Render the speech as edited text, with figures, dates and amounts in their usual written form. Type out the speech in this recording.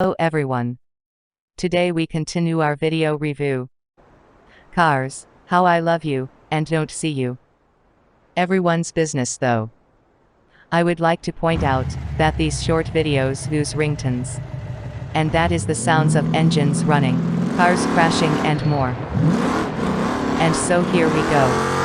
Hello everyone. Today we continue our video review. Cars, How I Love You, and Don't See You. Everyone's business though. I would like to point out that these short videos use ringtones. And that is the sounds of engines running, cars crashing and more. And so here we go.